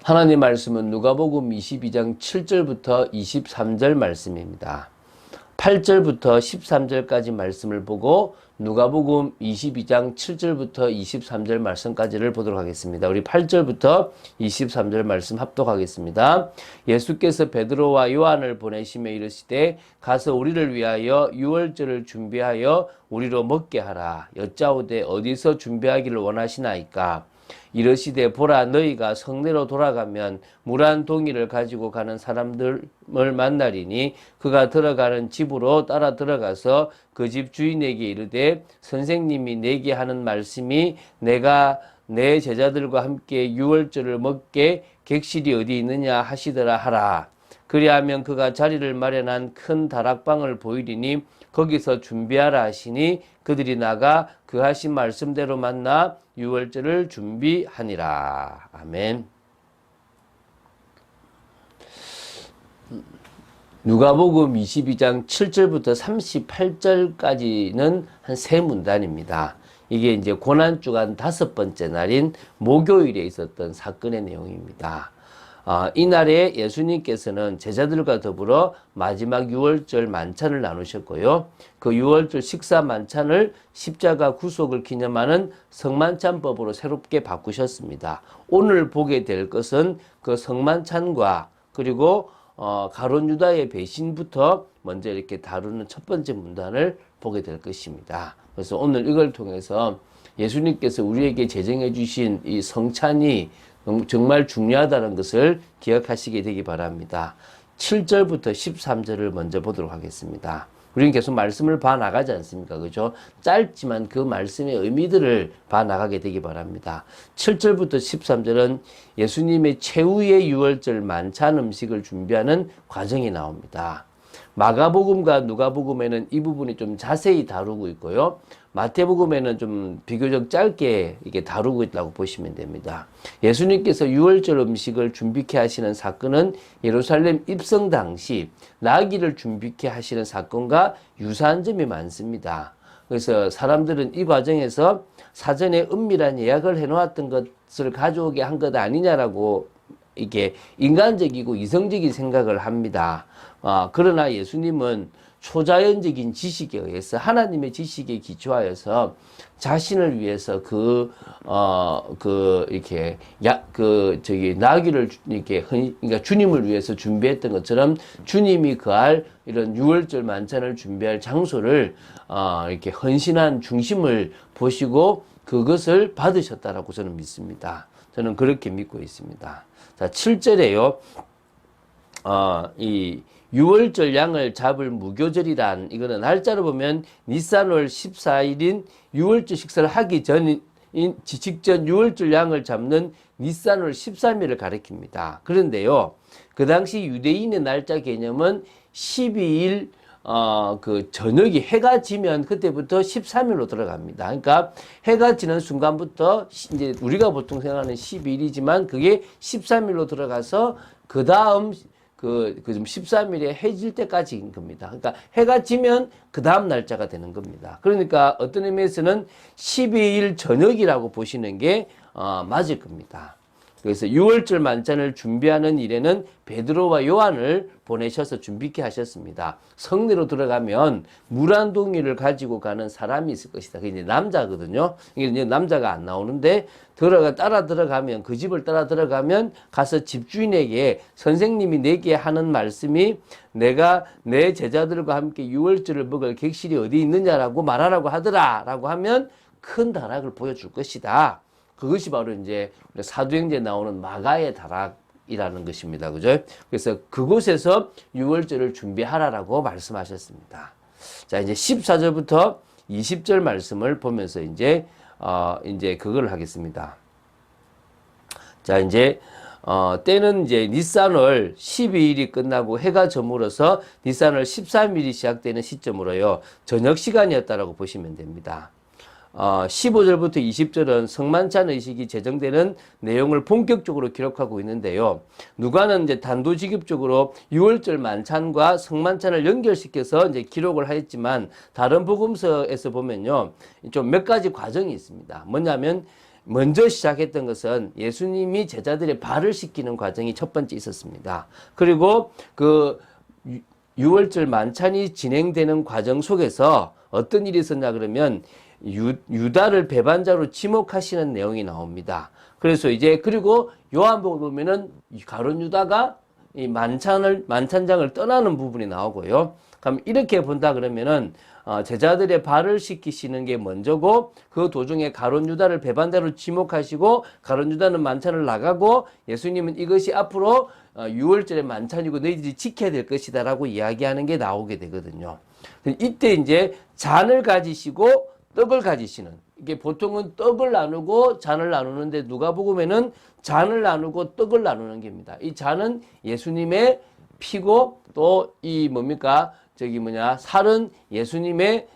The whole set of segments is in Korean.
하나님 말씀은 누가복음 22장 7절부터 23절 말씀입니다. 8절부터 13절까지 말씀을 보고 누가복음 22장 7절부터 23절 말씀까지를 보도록 하겠습니다. 우리 8절부터 23절 말씀 합독하겠습니다. 예수께서 베드로와 요한을 보내시며 이르시되 가서 우리를 위하여 유월절을 준비하여 우리로 먹게 하라. 여짜오되 어디서 준비하기를 원하시나이까? 이르시되 보라, 너희가 성내로 돌아가면 물 한 동이를 가지고 가는 사람들을 만나리니 그가 들어가는 집으로 따라 들어가서 그 집 주인에게 이르되 선생님이 내게 하는 말씀이 내가 내 제자들과 함께 유월절을 먹게 객실이 어디 있느냐 하시더라 하라. 그리하면 그가 자리를 마련한 큰 다락방을 보이리니 거기서 준비하라 하시니 그들이 나가 그 하신 말씀대로 만나 유월절을 준비하니라. 아멘. 누가복음 22장 7절부터 38절까지는 한 세 문단입니다. 이게 이제 고난주간 5번째 날인 목요일에 있었던 사건의 내용입니다. 이날에 예수님께서는 제자들과 더불어 마지막 유월절 만찬을 나누셨고요. 그 유월절 식사 만찬을 십자가 구속을 기념하는 성만찬법으로 새롭게 바꾸셨습니다. 오늘 보게 될 것은 그 성만찬과 그리고 가룟 유다의 배신부터 먼저 이렇게 다루는 첫 번째 문단을 보게 될 것입니다. 그래서 오늘 이걸 통해서 예수님께서 우리에게 제정해 주신 이 성찬이 정말 중요하다는 것을 기억하시게 되기 바랍니다. 7절부터 13절을 먼저 보도록 하겠습니다. 우리는 계속 말씀을 봐나가지 않습니까? 그죠? 짧지만 그 말씀의 의미들을 봐나가게 되기 바랍니다. 7절부터 13절은 예수님의 최후의 유월절 만찬 음식을 준비하는 과정이 나옵니다. 마가복음과 누가복음에는 이 부분이 좀 자세히 다루고 있고요. 마태복음에는 좀 비교적 짧게 이게 다루고 있다고 보시면 됩니다. 예수님께서 유월절 음식을 준비케 하시는 사건은 예루살렘 입성 당시 나귀를 준비케 하시는 사건과 유사한 점이 많습니다. 그래서 사람들은 이 과정에서 사전에 은밀한 예약을 해놓았던 것을 가져오게 한 것 아니냐라고 이게 인간적이고 이성적인 생각을 합니다. 그러나 예수님은 초자연적인 지식에 의해서 하나님의 지식에 기초하여서 자신을 위해서 나귀를 이렇게 그러니까 주님을 위해서 준비했던 것처럼 주님이 거할 이런 유월절 만찬을 준비할 장소를 이렇게 헌신한 중심을 보시고 그것을 받으셨다라고 저는 믿습니다. 저는 그렇게 믿고 있습니다. 자, 7절에요. 이 유월절 양을 잡을 무교절이란 이거는 날짜로 보면 니산월 14일인 유월절 식사를 하기 전인 직전 유월절 양을 잡는 니산월 13일을 가리킵니다. 그런데요, 그 당시 유대인의 날짜 개념은 12일 그 저녁이 해가 지면 그때부터 13일로 들어갑니다. 그러니까 해가 지는 순간부터 이제 우리가 보통 생각하는 12일이지만 그게 13일로 들어가서 그 다음 그 13일에 해질 때까지인 겁니다. 그러니까 해가 지면 그 다음 날짜가 되는 겁니다. 그러니까 어떤 의미에서는 12일 저녁이라고 보시는 게 맞을 겁니다. 그래서 유월절 만찬을 준비하는 일에는 베드로와 요한을 보내셔서 준비케 하셨습니다. 성내로 들어가면 물 한 동이를 가지고 가는 사람이 있을 것이다. 그게 이제 남자거든요. 이게 이제 남자가 안 나오는데 따라 들어가면 그 집을 따라 들어가면 가서 집주인에게 선생님이 내게 하는 말씀이 내가 내 제자들과 함께 유월절을 먹을 객실이 어디 있느냐라고 말하라고 하더라라고 하면 큰 다락을 보여줄 것이다. 그것이 바로 이제 사도행전에 나오는 마가의 다락이라는 것입니다. 그죠? 그래서 그곳에서 유월절을 준비하라라고 말씀하셨습니다. 자, 이제 14절부터 20절 말씀을 보면서 이제 그걸 하겠습니다. 자, 이제 때는 이제 니산월 12일이 끝나고 해가 저물어서 니산월 13일이 시작되는 시점으로요. 저녁 시간이었다라고 보시면 됩니다. 15절부터 20절은 성만찬 의식이 제정되는 내용을 본격적으로 기록하고 있는데요. 누가는 이제 단도직입적으로 유월절 만찬과 성만찬을 연결시켜서 이제 기록을 하였지만 다른 복음서에서 보면요. 좀 몇 가지 과정이 있습니다. 뭐냐면 먼저 시작했던 것은 예수님이 제자들의 발을 씻기는 과정이 첫 번째 있었습니다. 그리고 그 유월절 만찬이 진행되는 과정 속에서 어떤 일이 있었냐 그러면 유다를 배반자로 지목하시는 내용이 나옵니다. 그래서 이제 그리고 요한복음 보면은 가룟 유다가 이 만찬장을 떠나는 부분이 나오고요. 그럼 이렇게 본다 그러면은 제자들의 발을 씻기시는 게 먼저고 그 도중에 가룟 유다를 배반자로 지목하시고 가룟 유다는 만찬을 나가고 예수님은 이것이 앞으로 유월절의 만찬이고 너희들이 지켜야 될 것이다라고 이야기하는 게 나오게 되거든요. 이때 이제 잔을 가지시고 떡을 가지시는, 이게 보통은 떡을 나누고 잔을 나누는데 누가복음에는 잔을 나누고 떡을 나누는 겁니다. 이 잔은 예수님의 피고 또 이 뭡니까? 살은 예수님의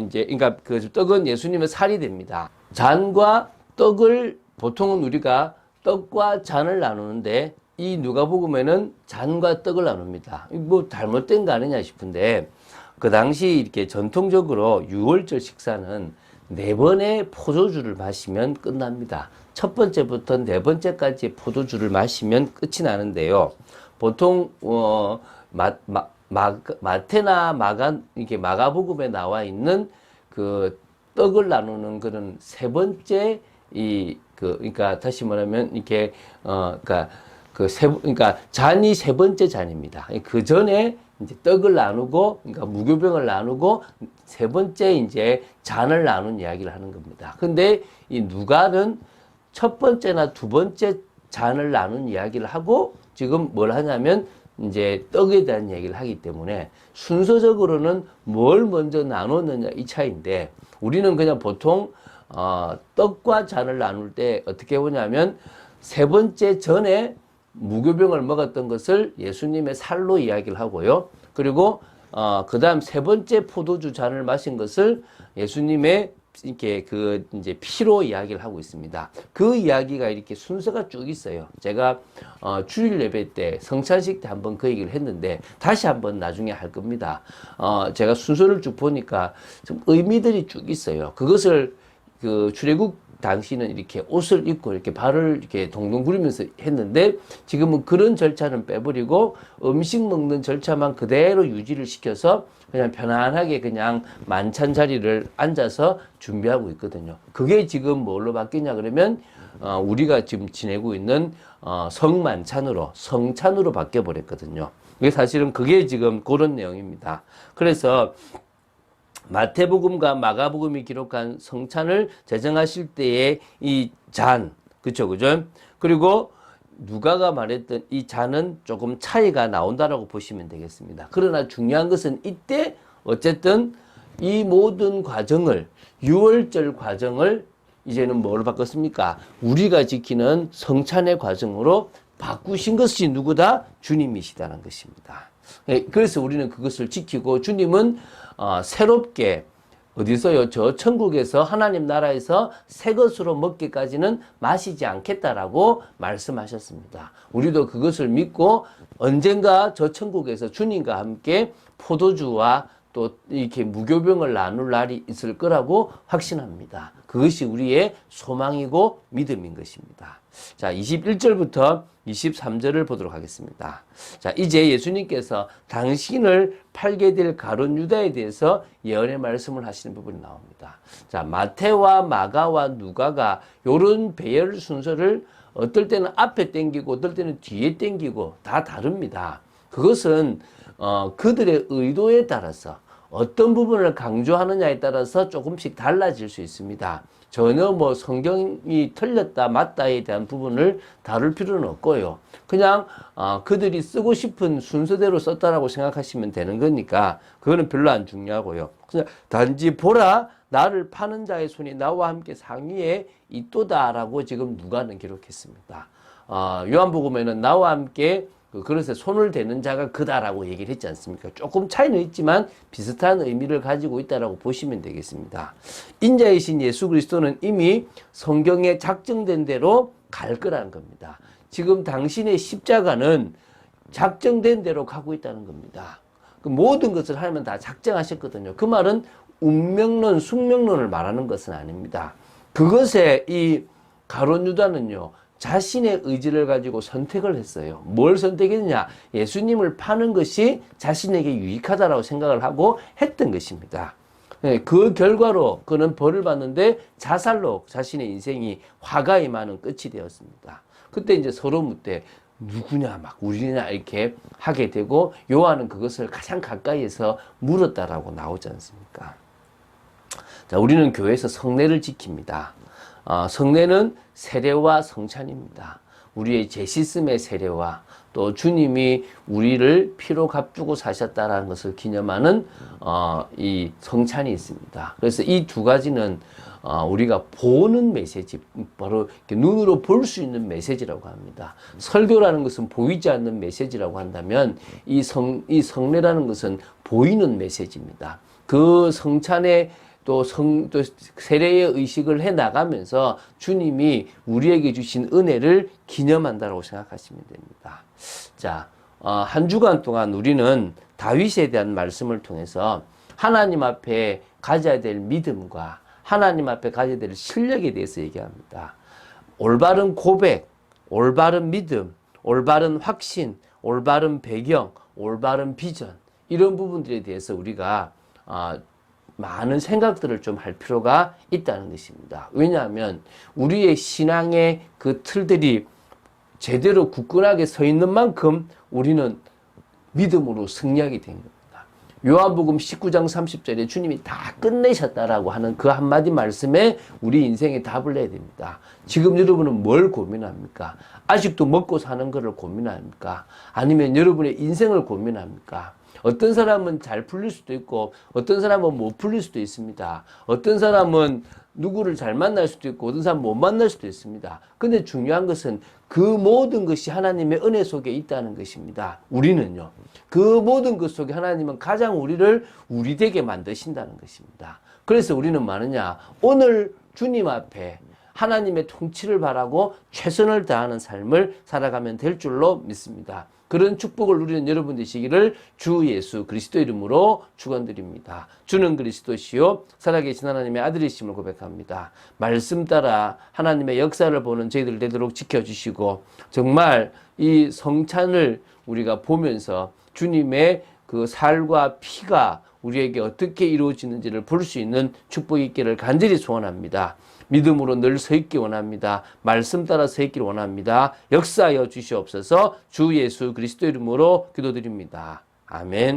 이제 그러니까 그 떡은 예수님의 살이 됩니다. 잔과 떡을 보통은 우리가 떡과 잔을 나누는데 이 누가복음에는 잔과 떡을 나눕니다. 뭐 잘못된 거 아니냐 싶은데 그 당시 이렇게 전통적으로 유월절 식사는 4번의 포도주를 마시면 끝납니다. 첫 번째부터 4번째까지 포도주를 마시면 끝이 나는데요. 보통 마태나 마가복음에 나와 있는 그 떡을 나누는 그런 세 번째 그러니까 다시 말하면 이렇게 그러니까 잔이 세 번째 잔입니다. 그 전에 이제 떡을 나누고, 그러니까 무교병을 나누고 세 번째 이제 잔을 나눈 이야기를 하는 겁니다. 근데 이 누가는 첫 번째나 두 번째 잔을 나눈 이야기를 하고 지금 뭘 하냐면 이제 떡에 대한 얘기를 하기 때문에 순서적으로는 뭘 먼저 나눴느냐 이 차이인데 우리는 그냥 보통 떡과 잔을 나눌 때 어떻게 보냐면 세 번째 전에 무교병을 먹었던 것을 예수님의 살로 이야기를 하고요. 그리고 그 다음 세 번째 포도주 잔을 마신 것을 예수님의 이렇게 이제 피로 이야기를 하고 있습니다. 그 이야기가 이렇게 순서가 쭉 있어요. 제가 주일 예배 때 성찬식 때 한번 그 얘기를 했는데 다시 한번 나중에 할 겁니다. 제가 순서를 쭉 보니까 좀 의미들이 쭉 있어요. 그것을 그 출애굽 당시는 이렇게 옷을 입고 이렇게 발을 이렇게 동동 구르면서 했는데 지금은 그런 절차는 빼버리고 음식 먹는 절차만 그대로 유지를 시켜서 그냥 편안하게 그냥 만찬 자리를 앉아서 준비하고 있거든요. 그게 지금 뭘로 바뀌냐 그러면 우리가 지금 지내고 있는 성찬으로 바뀌어 버렸거든요. 이게 사실은 그게 지금 그런 내용입니다. 그래서 마태복음과 마가복음이 기록한 성찬을 제정하실 때의 이 잔, 그죠? 그리고 누가가 말했던 이 잔은 조금 차이가 나온다라고 보시면 되겠습니다. 그러나 중요한 것은 이때 어쨌든 이 모든 과정을, 유월절 과정을 이제는 뭐로 바꿨습니까? 우리가 지키는 성찬의 과정으로 바꾸신 것이 누구다? 주님이시다는 것입니다. 그래서 우리는 그것을 지키고 주님은 새롭게 어디서요? 저 천국에서 하나님 나라에서 새 것으로 먹기까지는 마시지 않겠다라고 말씀하셨습니다. 우리도 그것을 믿고 언젠가 저 천국에서 주님과 함께 포도주와 또 이렇게 무교병을 나눌 날이 있을 거라고 확신합니다. 그것이 우리의 소망이고 믿음인 것입니다. 자, 21절부터 23절을 보도록 하겠습니다. 자, 이제 예수님께서 당신을 팔게 될 가룟 유다에 대해서 예언의 말씀을 하시는 부분이 나옵니다. 자, 마태와 마가와 누가가 요런 배열 순서를 어떨 때는 앞에 땡기고 어떨 때는 뒤에 땡기고 다 다릅니다. 그것은 그들의 의도에 따라서 어떤 부분을 강조하느냐에 따라서 조금씩 달라질 수 있습니다. 전혀 뭐 성경이 틀렸다 맞다에 대한 부분을 다룰 필요는 없고요. 그냥 그들이 쓰고 싶은 순서대로 썼다라고 생각하시면 되는 거니까 그거는 별로 안 중요하고요. 그냥 단지 보라 나를 파는 자의 손이 나와 함께 상위에 있도다라고 지금 누가는 기록했습니다. 요한복음에는 나와 함께 그 그릇에 손을 대는 자가 그다라고 얘기를 했지 않습니까? 조금 차이는 있지만 비슷한 의미를 가지고 있다라고 보시면 되겠습니다. 인자이신 예수 그리스도는 이미 성경에 작정된 대로 갈 거라는 겁니다. 지금 당신의 십자가는 작정된 대로 가고 있다는 겁니다. 그 모든 것을 하나님은 다 작정하셨거든요. 그 말은 운명론, 숙명론을 말하는 것은 아닙니다. 그것에 이 가룟 유다는요, 자신의 의지를 가지고 선택을 했어요. 뭘 선택했느냐? 예수님을 파는 것이 자신에게 유익하다라고 생각을 하고 했던 것입니다. 그 결과로 그는 벌을 받는데 자살로 자신의 인생이 화가에 많은 끝이 되었습니다. 그때 이제 서로 묻되 누구냐 막 우리냐 이렇게 하게 되고 요한은 그것을 가장 가까이에서 물었다라고 나오지 않습니까? 자, 우리는 교회에서 성례를 지킵니다. 성례는 세례와 성찬입니다. 우리의 죄 씻음의 세례와 또 주님이 우리를 피로 값주고 사셨다라는 것을 기념하는 이 성찬이 있습니다. 그래서 이 두 가지는 우리가 보는 메시지, 바로 이렇게 눈으로 볼 수 있는 메시지라고 합니다. 설교라는 것은 보이지 않는 메시지라고 한다면 이 성례라는 것은 보이는 메시지입니다. 그 성찬의 또 세례의 의식을 해 나가면서 주님이 우리에게 주신 은혜를 기념한다고 생각하시면 됩니다. 자, 한 주간 동안 우리는 다윗에 대한 말씀을 통해서 하나님 앞에 가져야 될 믿음과 하나님 앞에 가져야 될 실력에 대해서 얘기합니다. 올바른 고백, 올바른 믿음, 올바른 확신, 올바른 배경, 올바른 비전, 이런 부분들에 대해서 우리가 많은 생각들을 좀 할 필요가 있다는 것입니다. 왜냐하면 우리의 신앙의 그 틀들이 제대로 굳건하게 서 있는 만큼 우리는 믿음으로 승리하게 된 겁니다. 요한복음 19장 30절에 주님이 다 끝내셨다라고 하는 그 한마디 말씀에 우리 인생에 답을 내야 됩니다. 지금 여러분은 뭘 고민합니까? 아직도 먹고 사는 것을 고민합니까? 아니면 여러분의 인생을 고민합니까? 어떤 사람은 잘 풀릴 수도 있고 어떤 사람은 못 풀릴 수도 있습니다. 어떤 사람은 누구를 잘 만날 수도 있고 어떤 사람은 못 만날 수도 있습니다. 근데 중요한 것은 그 모든 것이 하나님의 은혜 속에 있다는 것입니다. 우리는요. 그 모든 것 속에 하나님은 가장 우리를 우리 되게 만드신다는 것입니다. 그래서 우리는 뭐하느냐? 오늘 주님 앞에 하나님의 통치를 바라고 최선을 다하는 삶을 살아가면 될 줄로 믿습니다. 그런 축복을 누리는 여러분 되시기를 주 예수 그리스도 이름으로 축원드립니다. 주는 그리스도시요 살아계신 하나님의 아들이심을 고백합니다. 말씀 따라 하나님의 역사를 보는 저희들 되도록 지켜주시고 정말 이 성찬을 우리가 보면서 주님의 그 살과 피가 우리에게 어떻게 이루어지는지를 볼 수 있는 축복이 있기를 간절히 소원합니다. 믿음으로 늘 서 있기 원합니다. 말씀 따라 서 있기를 원합니다. 역사하여 주시옵소서. 주 예수 그리스도 이름으로 기도드립니다. 아멘.